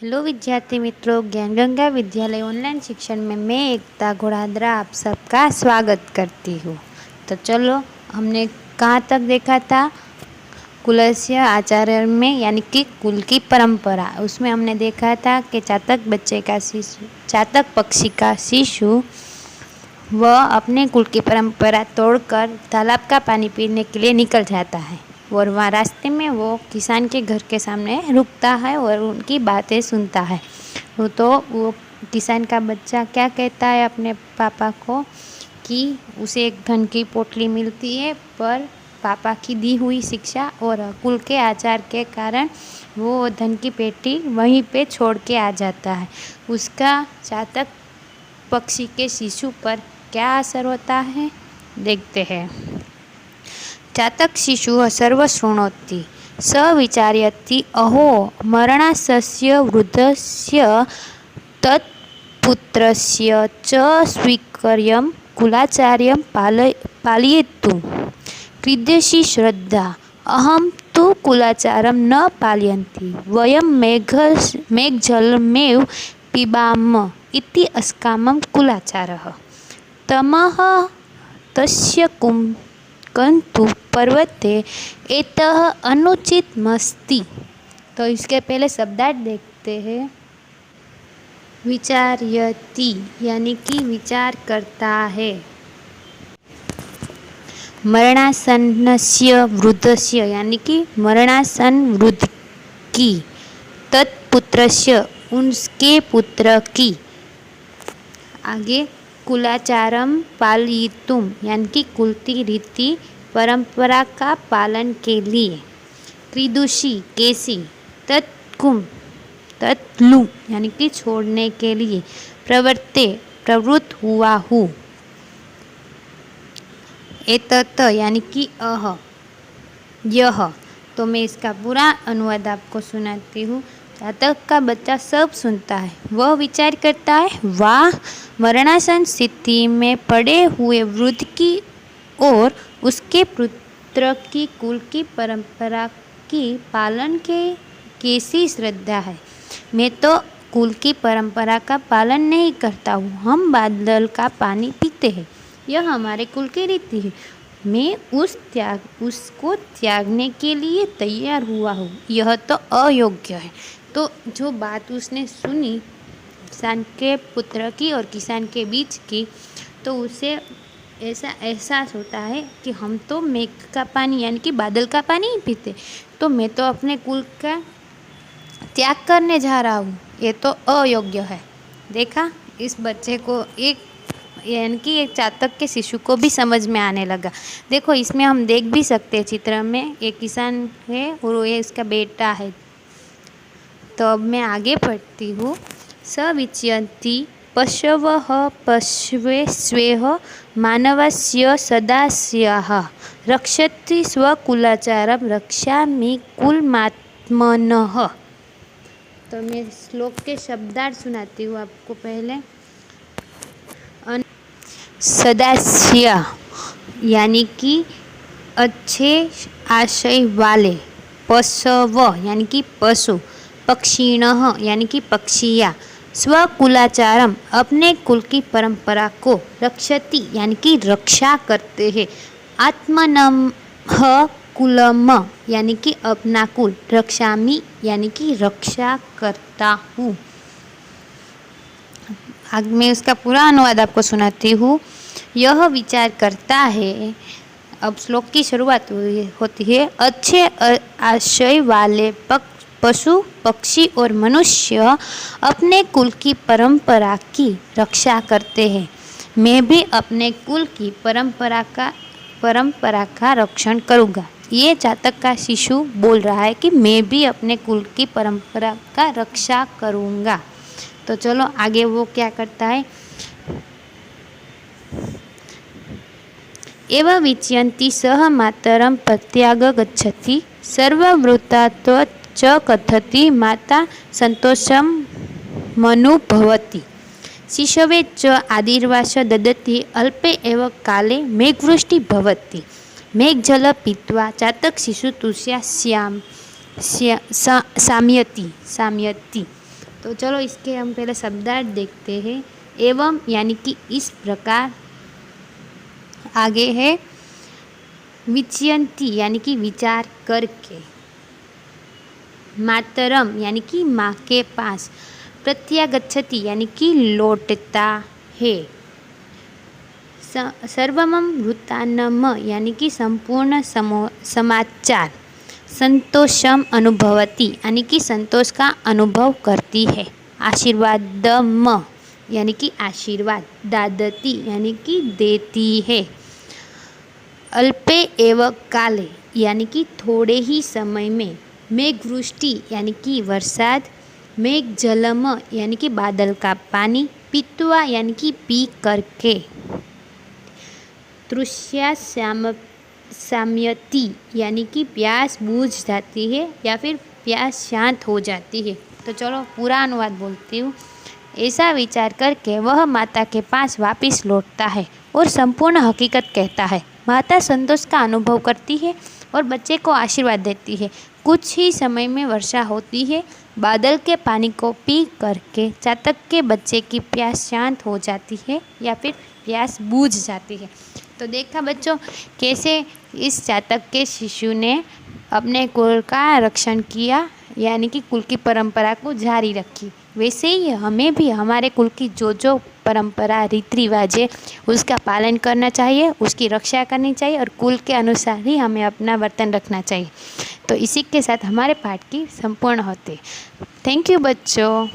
Hello विद्यार्थी मित्रों, ज्ञान गंगा विद्यालय ऑनलाइन शिक्षण में मैं एकता घोड़ादरा आप सबका स्वागत करती हूँ। तो चलो, हमने कहाँ तक देखा था? कुलस्य आचार्य में यानी कि कुल की परंपरा, उसमें हमने देखा था कि चातक पक्षी का शिशु वह अपने कुल की परंपरा तोड़कर तालाब का पानी पीने के लिए निकल जाता है और वहाँ रास्ते में वो किसान के घर के सामने रुकता है और उनकी बातें सुनता है। वो किसान का बच्चा क्या कहता है अपने पापा को कि उसे एक धन की पोटली मिलती है, पर पापा की दी हुई शिक्षा और कुल के आचार के कारण वो धन की पेटी वहीं पे छोड़ के आ जाता है। उसका चातक पक्षी के शिशु पर क्या असर होता है, देखते हैं। चातक शिशुः सर्वशृणोति स विचारयति अहो मरणासस्य वृद्धस्य तत्पुत्रस्य च स्वीकर्यं कुलाचार्यं पालयितुं कीदृशी श्रद्धा अहं तु कुलाचारं न पालयन्ति वयं मेघजलमेव पिबाम इति अस्कामं कुलाचारः तमः तस्य किन्तु पर्वते एतः अनुचितमस्ति। तो इसके पहले शब्दार्थ देखते हैं। विचारयति यानी कि विचार करता है। मरणासन्नस्य वृद्धस्य यानी कि मरणासन वृद्ध की, तत्पुत्रस्य उनके पुत्र की, आगे कुलाचारम पालयितुम यानी कि कुल की रीति परंपरा का पालन के लिए, कीदृशी कैसी, तत्लु यानी कि छोड़ने के लिए, प्रवृत्त हुआ हूँ, एतत् यानी कि यह। तो मैं इसका पूरा अनुवाद आपको सुनाती हूँ। चातक का बच्चा सब सुनता है, वह विचार करता है, वाह, मरणासन स्थिति में पड़े हुए वृद्ध की और उसके पुत्र की कुल की परंपरा की पालन के कैसी श्रद्धा है। मैं तो कुल की परंपरा का पालन नहीं करता हूँ, हम बादल का पानी पीते हैं, यह हमारे कुल की रीति है। मैं उसको त्यागने के लिए तैयार हुआ हूँ, यह तो अयोग्य है। तो जो बात उसने सुनी किसान के पुत्र की और किसान के बीच की, तो उसे ऐसा एहसास होता है कि हम तो मेघ का पानी यानी कि बादल का पानी ही पीते, तो मैं तो अपने कुल का त्याग करने जा रहा हूँ, ये तो अयोग्य है। देखा, इस बच्चे को यानी कि एक चातक के शिशु को भी समझ में आने लगा। देखो, इसमें हम देख भी सकते हैं चित्र में, एक किसान है और ये इसका बेटा है। तो अब मैं आगे पढ़ती हूँ। स विचयन्ति पशवः पशवेष्वेह मानवस्य सदास्याः रक्षति स्वकुलाचारं रक्षामि कुलमात्मनः। तो मैं श्लोक के शब्दार्थ सुनाती हूँ आपको पहले। सदास्य यानी कि अच्छे आशय वाले, पशव यानी कि पशु, पक्षिणः यानी कि पक्षियाँ, स्वकुलाचारम अपने कुल की परंपरा को, रक्षति यानी कि रक्षा करते हैं, आत्मनः कुलम यानी कि अपना कुल, रक्षामि यानी कि रक्षा करता हूँ। आगे मैं उसका पूरा अनुवाद आपको सुनाती हूँ। यह विचार करता है, अब श्लोक की शुरुआत होती है। अच्छे आशय वाले पशु, पक्षी और मनुष्य अपने कुल की परंपरा की रक्षा करते हैं, मैं भी अपने कुल की परंपरा का रक्षण करूँगा। ये चातक का शिशु बोल रहा है कि मैं भी अपने कुल की परंपरा का रक्षा करूँगा। तो चलो आगे वो क्या करता है। एवं विचयन्ति सह मातरं प्रत्याग गच्छति सर्ववृत्तात्व च कथति माता संतोषं मनुभवति शिशवे च आदिर्वास ददति अल्पे एव काले मेघवृष्टि भवति मेघजल पीत्वा चातक शिशु तुष्या साम्यति तो चलो इसके हम पहले शब्दार्थ देखते हैं। एवं यानी कि इस प्रकार। आगे है विचयन्ति यानी कि विचार करके। मातरम यानी कि माँ के पास। प्रत्यागच्छति यानी कि लौटता है। सर्वममृतान्नम यानी कि संपूर्ण समाचार। संतोषम अनुभवती यानी कि संतोष का अनुभव करती है। आशीर्वादम यानी कि आशीर्वाद। दादती यानी कि देती है। अल्पे एव काले यानी कि थोड़े ही समय में। मेघवृष्टि यानी कि बरसात। मेघ जलम यानी कि बादल का पानी। पीत्वा यानी कि पी करके। तृष्या शाम्यति यानी कि प्यास बुझ जाती है या फिर प्यास शांत हो जाती है। तो चलो पूरा अनुवाद बोलती हूँ। ऐसा विचार करके वह माता के पास वापस लौटता है और संपूर्ण हकीकत कहता है। माता संतोष का अनुभव करती है और बच्चे को आशीर्वाद देती है। कुछ ही समय में वर्षा होती है। बादल के पानी को पी करके चातक के बच्चे की प्यास शांत हो जाती है या फिर प्यास बूझ जाती है। तो देखा बच्चों कैसे इस चातक के शिशु ने अपने कुल का रक्षण किया, यानी कि कुल की परंपरा को जारी रखी। वैसे ही हमें भी हमारे कुल की जो जो परंपरा रीति रिवाज है उसका पालन करना चाहिए, उसकी रक्षा करनी चाहिए और कुल के अनुसार ही हमें अपना वर्तन रखना चाहिए। तो इसी के साथ हमारे पाठ की संपूर्ण होते। थैंक यू बच्चों।